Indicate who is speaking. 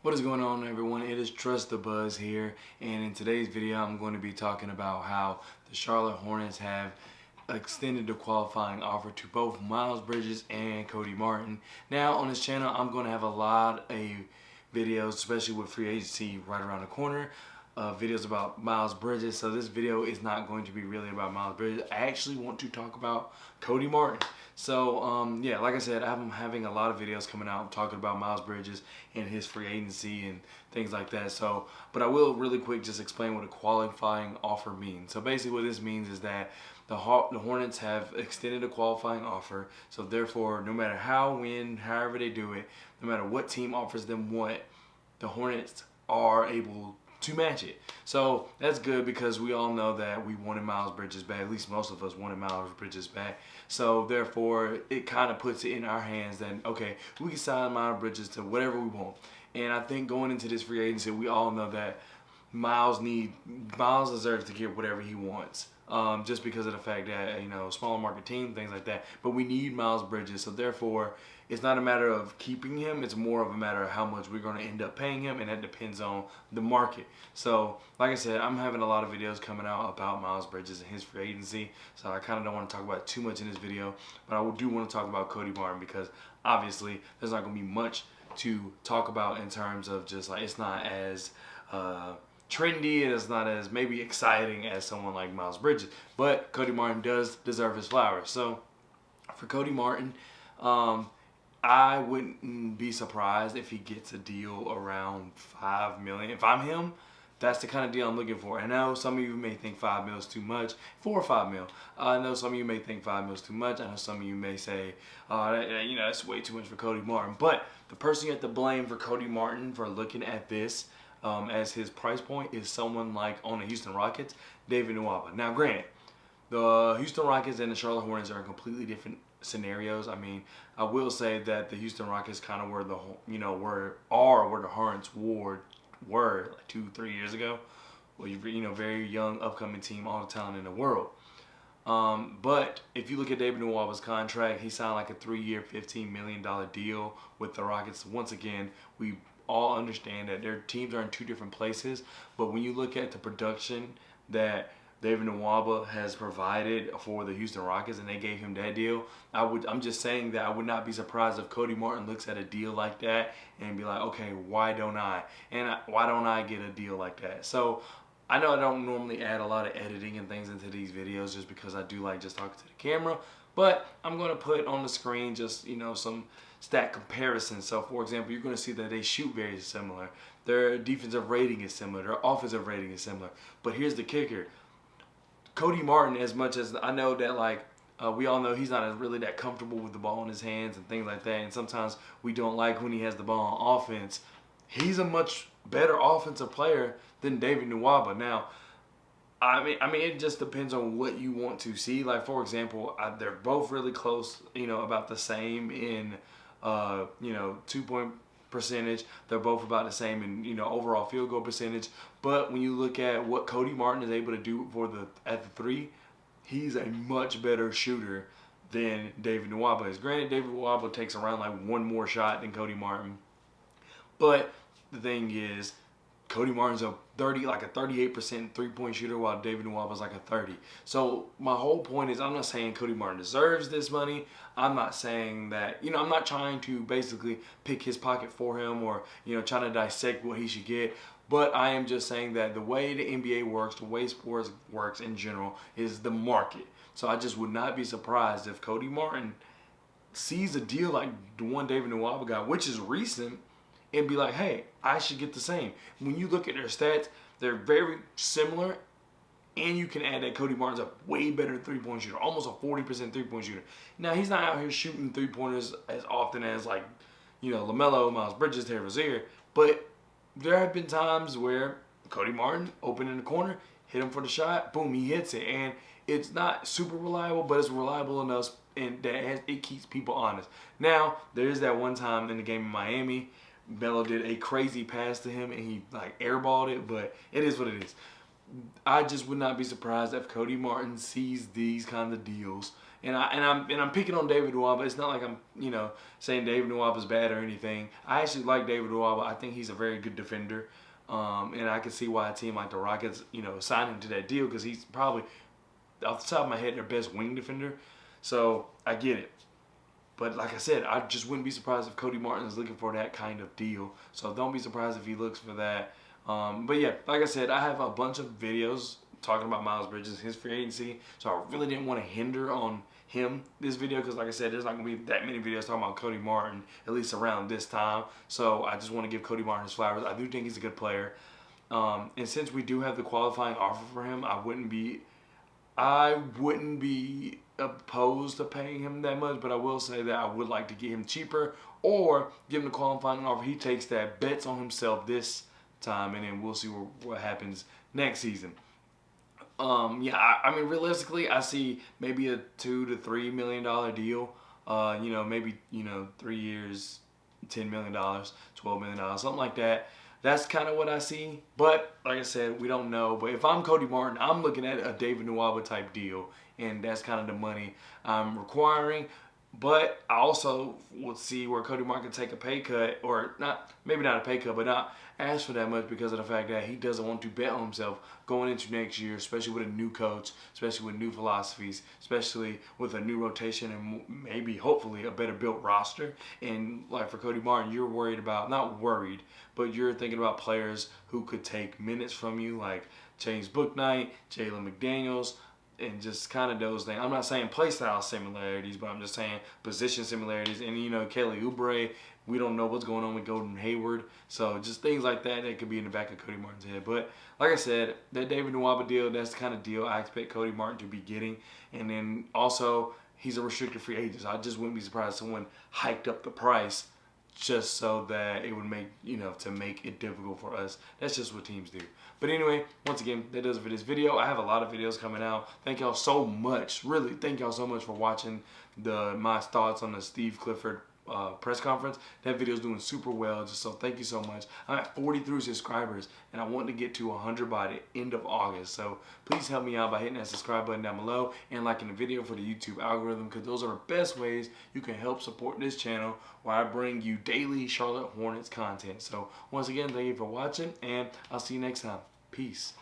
Speaker 1: What is going on, everyone? It is Trust the Buzz here, and in today's video I'm going to be talking about how the Charlotte Hornets have extended the qualifying offer to both Miles Bridges and Cody Martin. Now on this channel I'm going to have a lot of videos, especially with free agency right around the corner, videos about Miles Bridges. So this video is not going to be really about Miles Bridges. I actually want to talk about Cody Martin. So yeah, like I said, I'm having a lot of videos coming out talking about Miles Bridges and his free agency and things like that. So, but I will really quick just explain what a qualifying offer means. So basically what this means is that the Hornets have extended a qualifying offer. So therefore, no matter how, when, however they do it, no matter what team offers them what, the Hornets are able to match it. So that's good because we all know that we wanted Miles Bridges back. At least most of us wanted Miles Bridges back. So therefore, it kind of puts it in our hands that, okay, we can sign Miles Bridges to whatever we want. And I think going into this free agency, we all know that Miles deserves to get whatever he wants. Just because of the fact that, smaller market team, things like that. But we need Miles Bridges, so therefore, it's not a matter of keeping him. It's more of a matter of how much we're going to end up paying him, and that depends on the market. So, like I said, I'm having a lot of videos coming out about Miles Bridges and his free agency, so I kind of don't want to talk about it too much in this video, but I do want to talk about Cody Martin because obviously there's not going to be much to talk about in terms of just like it's not as trendy and it's not as maybe exciting as someone like Miles Bridges, but Cody Martin does deserve his flowers. So for Cody Martin, I wouldn't be surprised if he gets a deal around $5 million. If I'm him, that's the kind of deal I'm looking for. I know some of you may think $5 million is too much. 4 or 5 mil. I know some of you may think $5 million is too much. I know some of you may say, that's way too much for Cody Martin. But the person you have to blame for Cody Martin for looking at this as his price point is someone like on the Houston Rockets, David Nwaba. Now, granted, the Houston Rockets and the Charlotte Hornets are in completely different scenarios. I mean, I will say that the Houston Rockets kind of were where the Hornets were like 2-3 years ago. Well, very young upcoming team, all the talent in the world. But if you look at David Nwaba's contract, he signed like a 3-year, $15 million deal with the Rockets. Once again, we all understand that their teams are in two different places, but when you look at the production that David Nwaba has provided for the Houston Rockets and they gave him that deal, I'm just saying that I would not be surprised if Cody Martin looks at a deal like that and be like, okay, why don't I? And why don't I get a deal like that? So I know I don't normally add a lot of editing and things into these videos just because I do like just talking to the camera, but I'm going to put on the screen just, some stat comparisons. So for example, you're going to see that they shoot very similar. Their defensive rating is similar. Their offensive rating is similar. But here's the kicker. Cody Martin, as much as I know that we all know he's not really that comfortable with the ball in his hands and things like that, and sometimes we don't like when he has the ball on offense, he's a much better offensive player than David Nwaba. Now, I mean, it just depends on what you want to see. Like, for example, they're both really close, about the same in, 2-point percentage. They're both about the same in, overall field goal percentage. But when you look at what Cody Martin is able to do at the three, he's a much better shooter than David Nwaba is. Granted, David Nwaba takes around like one more shot than Cody Martin. But the thing is, Cody Martin's a 38% three-point shooter, while David Nwaba's like a 30. So my whole point is, I'm not saying Cody Martin deserves this money. I'm not saying that, I'm not trying to basically pick his pocket for him or, trying to dissect what he should get. But I am just saying that the way the NBA works, the way sports works in general, is the market. So I just would not be surprised if Cody Martin sees a deal like the one David Nwaba got, which is recent, and be like, hey, I should get the same. When you look at their stats, they're very similar, and you can add that Cody Martin's a way better three-point shooter, almost a 40% three-point shooter. Now, he's not out here shooting three-pointers as often as, LaMelo, Miles Bridges, Terry Rozier, but there have been times where Cody Martin, open in the corner, hit him for the shot, boom, he hits it. And it's not super reliable, but it's reliable enough, and it keeps people honest. Now, there is that one time in the game in Miami, Melo did a crazy pass to him and he airballed it, but it is what it is. I just would not be surprised if Cody Martin sees these kinds of deals. And I'm picking on David Nwaba. It's not like I'm saying David Nwaba is bad or anything. I actually like David Nwaba. I think he's a very good defender, and I can see why a team like the Rockets signed him to that deal, because he's probably, off the top of my head, their best wing defender. So I get it. But like I said, I just wouldn't be surprised if Cody Martin is looking for that kind of deal. So don't be surprised if he looks for that. But yeah, like I said, I have a bunch of videos talking about Miles Bridges, his free agency. So I really didn't want to hinder on him this video, because like I said, there's not going to be that many videos talking about Cody Martin, at least around this time. So I just want to give Cody Martin his flowers. I do think he's a good player. And since we do have the qualifying offer for him, I wouldn't be opposed to paying him that much, but I will say that I would like to get him cheaper or give him the qualifying offer. He takes that, bets on himself this time, and then we'll see what happens next season. Yeah, I mean, realistically, I see maybe a $2 to $3 million deal. Maybe 3 years, $10 million, $12 million, something like that. That's kind of what I see. But like I said, we don't know. But if I'm Cody Martin, I'm looking at a David Nwaba type deal, and that's kind of the money I'm requiring. But I also will see where Cody Martin can take a pay cut, or not, maybe not a pay cut, but not ask for that much, because of the fact that he doesn't want to bet on himself going into next year, especially with a new coach, especially with new philosophies, especially with a new rotation, and maybe, hopefully, a better built roster. And like for Cody Martin, you're worried about, not worried, but you're thinking about players who could take minutes from you, like James Bouknight, Jalen McDaniels, and just kind of those things. I'm not saying play style similarities, but I'm just saying position similarities. And Kelly Oubre, we don't know what's going on with Gordon Hayward, so just things like that could be in the back of Cody Martin's head. But like I said, that David Nwaba deal, that's the kind of deal I expect Cody Martin to be getting. And then also, he's a restricted free agent, so I just wouldn't be surprised if someone hiked up the price just so that it would make, to make it difficult for us. That's just what teams do. But anyway, once again, that does it for this video. I have a lot of videos coming out. Thank y'all so much. Really, thank y'all so much for watching my thoughts on the Steve Clifford press conference. That video is doing super well, so thank you so much. I'm at 43 subscribers, and I want to get to 100 by the end of August. So please help me out by hitting that subscribe button down below and liking the video for the YouTube algorithm, because those are the best ways you can help support this channel where I bring you daily Charlotte Hornets content. So once again, thank you for watching, and I'll see you next time. Peace.